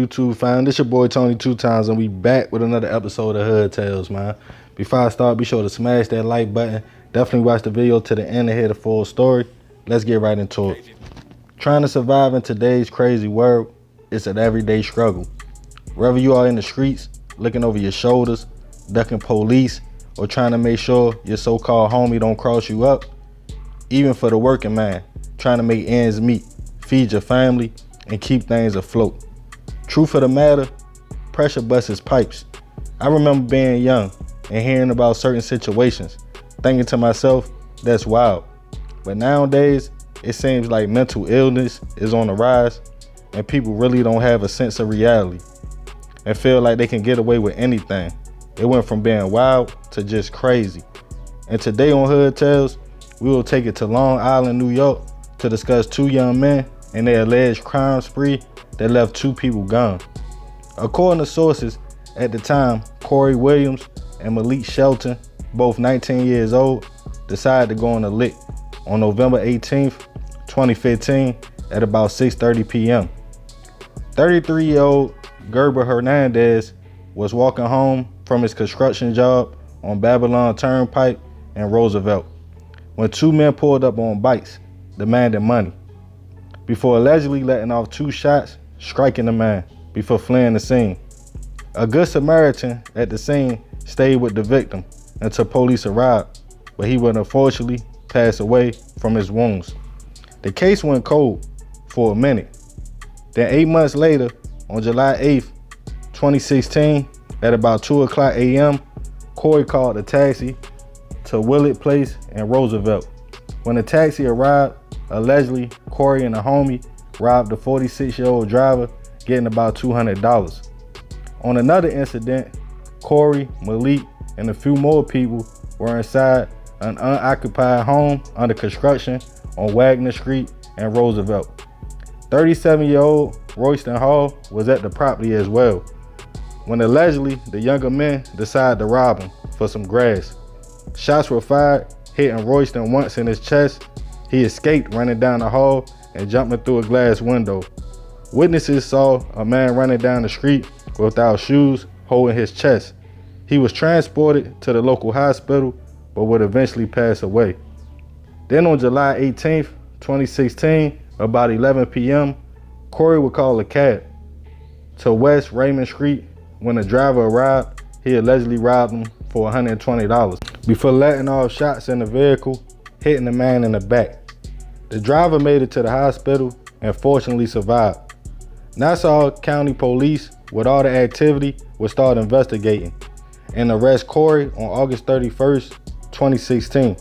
YouTube fam? This your boy Tony 2 Times, and we back with another episode of Hood Tales, man. Before I start, be sure to smash that like button. Definitely watch the video to the end to hear the full story. Let's get right into it. Trying to survive in today's crazy world is an everyday struggle. Whether you are in the streets, looking over your shoulders, ducking police, or trying to make sure your so-called homie don't cross you up, even for the working man, trying to make ends meet, feed your family, and keep things afloat. Truth of the matter, pressure busts his pipes. I remember being young and hearing about certain situations, thinking to myself, that's wild. But nowadays, it seems like mental illness is on the rise and people really don't have a sense of reality and feel like they can get away with anything. It went from being wild to just crazy. And today on Hood Tales, we will take it to Long Island, New York to discuss two young men and their alleged crime spree that left two people gone. According to sources, at the time, Corey Williams and Malik Shelton, both 19 years old, decided to go on a lick on November 18th, 2015 at about 6:30 p.m. 33-year-old Gerber Hernandez was walking home from his construction job on Babylon Turnpike and Roosevelt when two men pulled up on bikes, demanding money, before allegedly letting off two shots, striking the man before fleeing the scene. A good Samaritan at the scene stayed with the victim until police arrived, but he would unfortunately pass away from his wounds. The case went cold for a minute. Then 8 months later, on July 8th, 2016, at about 2:00 a.m., Corey called a taxi to Willett Place in Roosevelt. When the taxi arrived, allegedly, Corey and a homie robbed the 46-year-old driver, getting about $200. On another incident, Corey, Malik, and a few more people were inside an unoccupied home under construction on Wagner Street in Roosevelt. 37-year-old Royston Hall was at the property as well, when allegedly the younger men decided to rob him for some grass. Shots were fired, hitting Royston once in his chest. He escaped running down the hall and jumping through a glass window. Witnesses saw a man running down the street without shoes, holding his chest. He was transported to the local hospital, but would eventually pass away. Then on July 18th, 2016, about 11 p.m., Corey would call a cab to West Raymond Street. When the driver arrived, he allegedly robbed him for $120 before letting off shots in the vehicle, hitting the man in the back. The driver made it to the hospital and fortunately survived. Nassau County Police, with all the activity, would start investigating and arrest Corey on August 31st, 2016.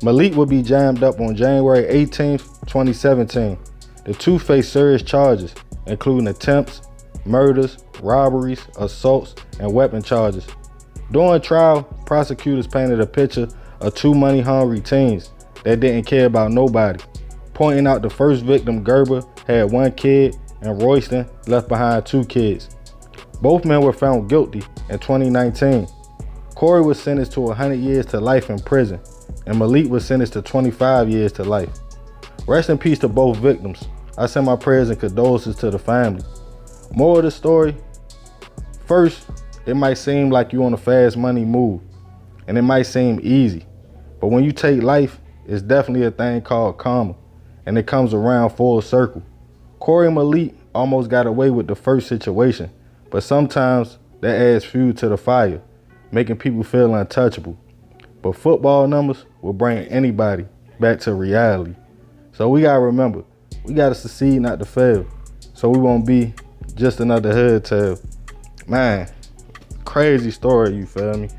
Malik would be jammed up on January 18th, 2017. The two faced serious charges, including attempts, murders, robberies, assaults, and weapon charges. During trial, prosecutors painted a picture of two money-hungry teens that didn't care about nobody, pointing out the first victim, Gerber, had one kid and Royston left behind two kids. Both men were found guilty in 2019. Corey was sentenced to 100 years to life in prison, and Malik was sentenced to 25 years to life. Rest in peace to both victims. I send my prayers and condolences to the family. Moral of the story, first, it might seem like you're on a fast money move, and it might seem easy, but when you take life, it's definitely a thing called karma, and it comes around full circle. Corey and Malik almost got away with the first situation, but sometimes that adds fuel to the fire, making people feel untouchable. But football numbers will bring anybody back to reality. So we gotta remember, we gotta succeed, not to fail, so we won't be just another hood tale. Man, crazy story, you feel me?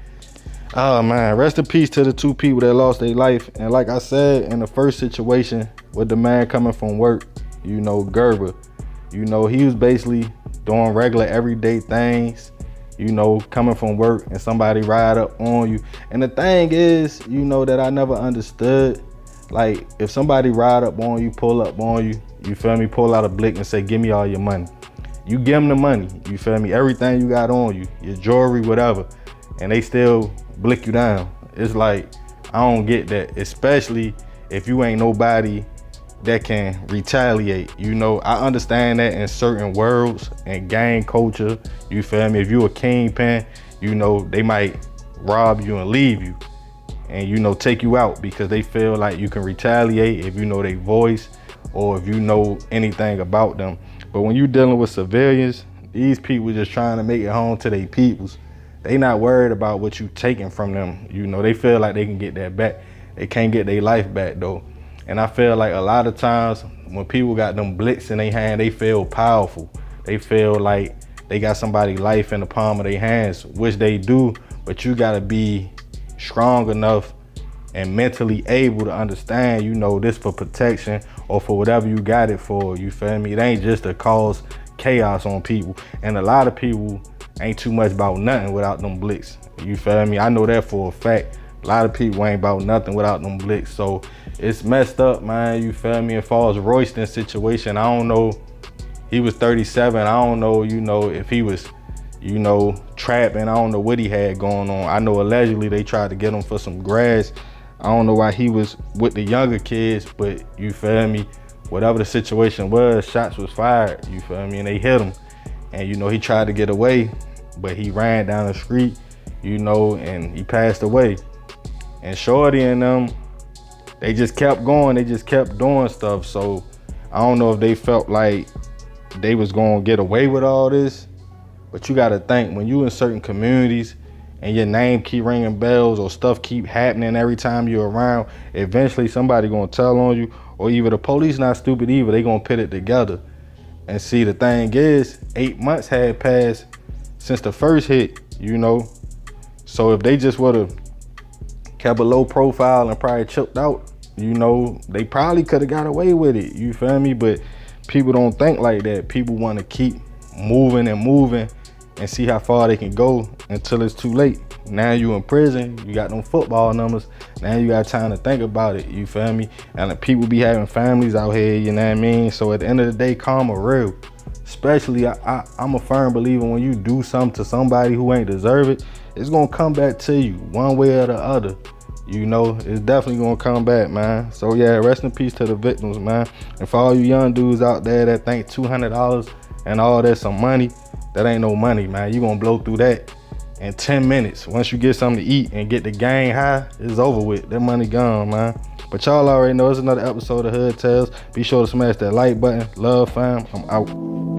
Oh man, rest in peace to the two people that lost their life. And like I said, in the first situation with the man coming from work, you know, Gerber, you know, he was basically doing regular everyday things, you know, coming from work and somebody ride up on you. And the thing is, you know, that I never understood, like if somebody ride up on you, pull up on you, you feel me, pull out a blick and say, give me all your money. You give them the money, you feel me, everything you got on you, your jewelry, whatever, and they still blick you down. It's like, I don't get that, especially if you ain't nobody that can retaliate. You know, I understand that in certain worlds and gang culture, you feel me? If you a kingpin, you know, they might rob you and leave you and, you know, take you out because they feel like you can retaliate if you know their voice or if you know anything about them. But when you dealing with civilians, these people just trying to make it home to their peoples. They not worried about what you taking from them. You know, they feel like they can get that back. They can't get their life back though. And I feel like a lot of times when people got them blicks in their hand, they feel powerful. They feel like they got somebody's life in the palm of their hands, which they do, but you gotta be strong enough and mentally able to understand, you know, this for protection or for whatever you got it for, you feel me? It ain't just to cause chaos on people. And a lot of people ain't too much about nothing without them blicks, you feel me? I know that for a fact. A lot of people ain't about nothing without them blicks. So it's messed up, man, you feel me? As far as Royston's situation, I don't know, he was 37. I don't know, you know, if he was, you know, trapping. I don't know what he had going on. I know allegedly they tried to get him for some grass. I don't know why he was with the younger kids, but you feel me? Whatever the situation was, shots was fired, you feel me? And they hit him. And you know, he tried to get away, but he ran down the street, you know, and he passed away. And Shorty and them, they just kept going, they just kept doing stuff. So I don't know if they felt like they was gonna get away with all this, but you gotta think, when you in certain communities and your name keep ringing bells or stuff keep happening every time you're around, eventually somebody gonna tell on you, or either the police not stupid either, they gonna put it together. And see, the thing is, 8 months had passed since the first hit, you know? So if they just would've kept a low profile and probably chipped out, you know, they probably could have got away with it, you feel me? But people don't think like that. People want to keep moving and see how far they can go until it's too late. Now you in prison, you got them football numbers, now you got time to think about it, you feel me? And the people be having families out here, you know what I mean? So at the end of the day, karma real. Especially, I'm a firm believer, when you do something to somebody who ain't deserve it, it's gonna come back to you one way or the other. You know, it's definitely gonna come back, man. So yeah, rest in peace to the victims, man. And for all you young dudes out there that think $200 and all that some money, that ain't no money, man. You gonna blow through that in 10 minutes. Once you get something to eat and get the gang high, it's over with. That money gone, man. But y'all already know it's another episode of Hood Tales. Be sure to smash that like button. Love, fam. I'm out.